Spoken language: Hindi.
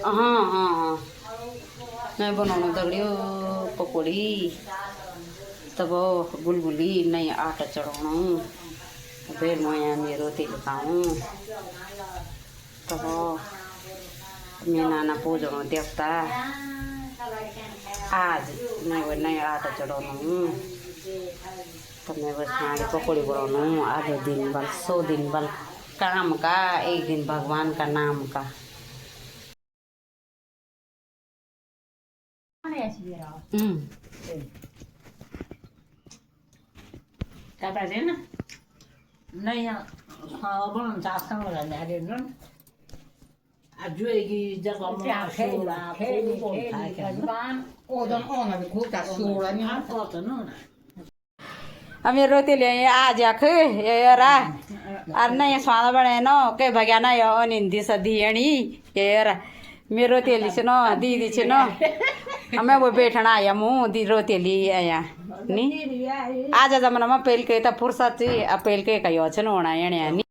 हाँ हाँ मैं बनाऊँ दगड़ियों पकौड़ी तब गुलगुली नहीं आटा चढ़ाऊँ फिर मैं मेरो तेल खाऊँ तब मैं नाना पूजन देवता आज मैं वो नया आटा चढ़ाऊँ तब मैं बस खाने पकौड़ी बनाऊँ आधे दिन बल 100 दिन बल काम का एक दिन भगवान का नाम का kata dia na naya sabon tasang la na dia non ajue gi jaga mo shula ko thai kan ban odon ona bi ku ta shula ni ko ta no na मेरो तेल आज खे येरा अर नहीं स्वाद बने नो के भग्या ना यो निंदी सदियणी येरा मेरो तेल छ न दीदी छ न हमें वो बैठना आया मुँह दी रोतेली आया नी आज जमाना में पहल के फुर्सत अपेल के कयो छ न होना यानी